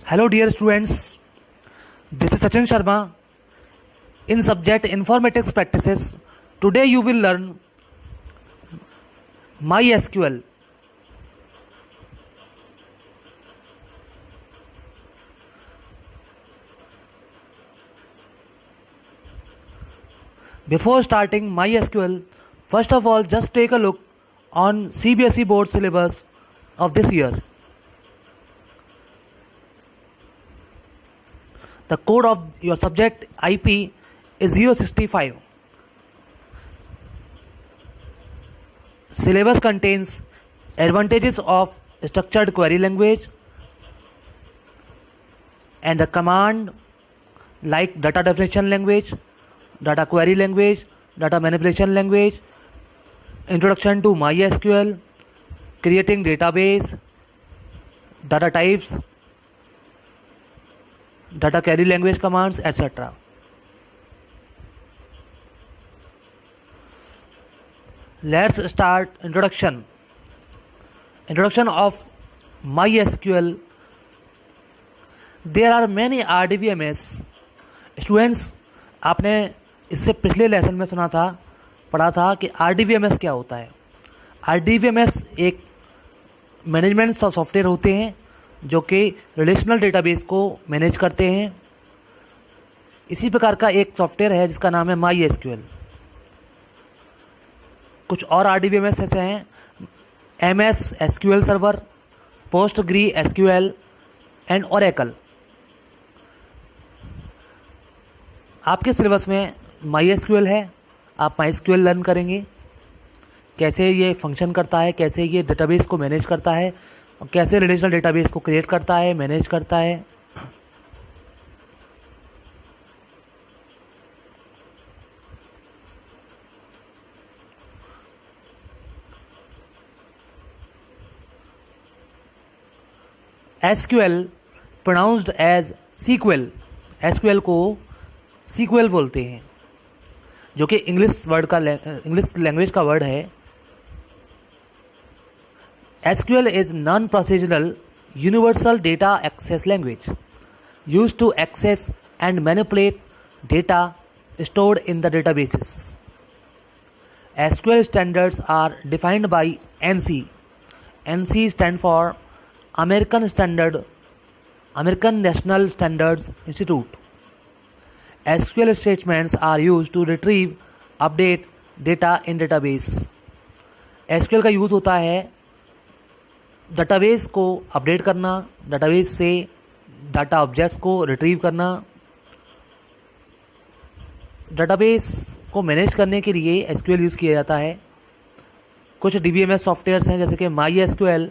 Hello dear students, this is Sachin Sharma. In subject Informatics Practices, today you will learn MySQL. Before starting MySQL, first of all just take a look on CBSE board syllabus of this year. The code of your subject IP is 065. Syllabus contains advantages of structured query language and the command like data definition language, data query language, data manipulation language, introduction to MySQL, creating database, data types, data query language commands, etc. Let's start introduction of MySQL. There are many RDBMS. Students, आपने इससे पिछले lesson में पढ़ा था कि RDBMS क्या होता है. RDBMS एक मैनेजमेंट सॉफ्टवेयर होते हैं जो कि रिलेशनल डेटाबेस को मैनेज करते हैं. इसी प्रकार का एक सॉफ्टवेयर है जिसका नाम है MySQL. कुछ और RDBMS ऐसे हैं: MS SQL server, Postgre SQL and Oracle. आपके सिलेबस में MySQL है. आप MySQL लर्न करेंगे, कैसे ये फंक्शन करता है, कैसे ये डेटाबेस को मैनेज करता है, और कैसे रिलेशनल डेटाबेस को क्रिएट करता है, मैनेज करता है. SQL pronounced as sequel. SQL को सीक्वल बोलते हैं, जो कि इंग्लिश लैंग्वेज का वर्ड है. SQL is non-procedural universal data access language used to access and manipulate data stored in the databases. SQL standards are defined by ANSI. ANSI stand for American National Standards Institute. SQL statements are used to retrieve, update data in database. SQL का use होता है database को update करना, database से data objects को retrieve करना. Database को manage करने के लिए SQL यूज़ किया जाता है. कुछ DBMS सॉफ्टवेयर्स हैं जैसे कि MySQL,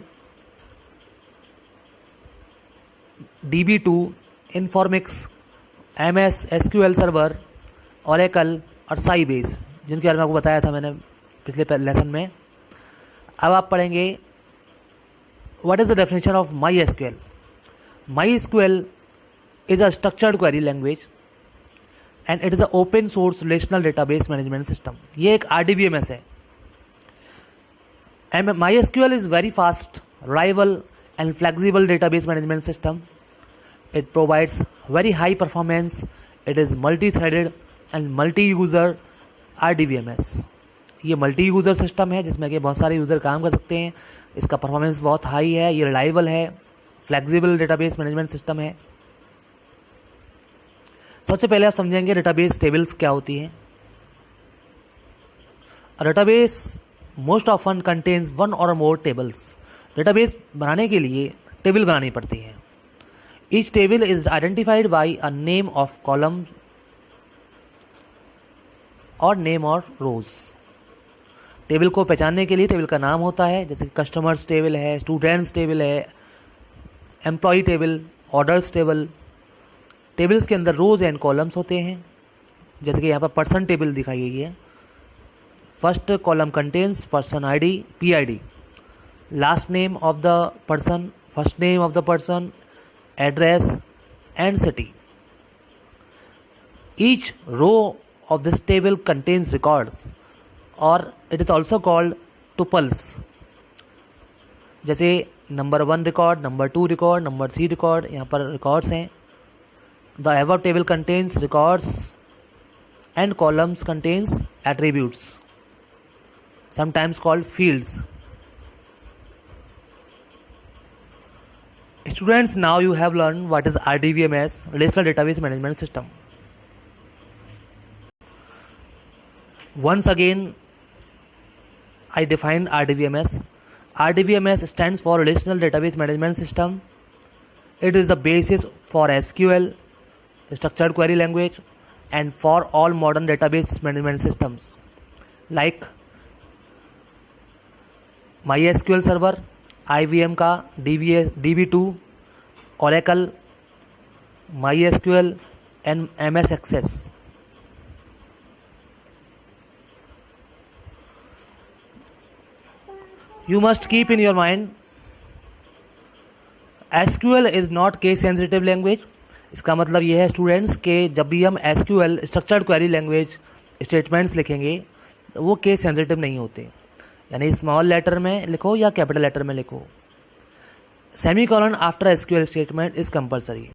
DB2, Informix, MS SQL server, Oracle और साइबेस, जिनके बारे में आपको बताया था मैंने पिछले लेसन में. अब आप पढ़ेंगे what is the definition of MySQL. MySQL is a structured query language and it is an open source relational database management system. ये एक RDBMS है. And MySQL is very fast, reliable and flexible database management system. It provides very high performance. It is multi-threaded and multi-user RDBMS. ये multi user system है जिसमें कि बहुत सारे user काम कर सकते हैं. इसका परफॉर्मेंस बहुत हाई है. ये रिलायबल है, फ्लेक्सिबल डेटाबेस मैनेजमेंट सिस्टम है. सबसे पहले आप समझेंगे डेटाबेस टेबल्स क्या होती हैं. Database most often contains one और मोर टेबल्स. डेटाबेस बनाने के लिए टेबल बनानी पड़ती है. Each table is identified by a name of columns और नेम ऑफ रोज. टेबल को पहचानने के लिए टेबल का नाम होता है, जैसे कस्टमर्स टेबल है, स्टूडेंट्स टेबल है, employee table, orders table. Tables के अंदर रोज एंड कॉलम्स होते हैं, जैसे कि यहाँ पर पर्सन टेबल दिखाई गई है. First column contains person ID, PID, last name of the person, first name of the person, address and city. Each row of this table contains records और it is also called tuples. जैसे number 1 record, number 2 record, number 3 record, यहाँ पर records हैं. The above table contains records and columns contains attributes sometimes called fields. Students, now you have learned what is RDBMS, Relational Database Management System. Once again, I define RDBMS. RDBMS stands for Relational Database Management System. It is the basis for SQL, Structured Query Language, and for all modern database management systems like MySQL server, IBM का DB2, Oracle, MySQL and MS Access. You must keep in your mind, SQL is not case sensitive language. इसका मतलब यह है students के जब भी हम SQL structured query language statements लिखेंगे वो केस सेंसिटिव नहीं होते. यानी स्मॉल लेटर में लिखो या कैपिटल लेटर में लिखो. Semicolon after SQL statement is compulsory.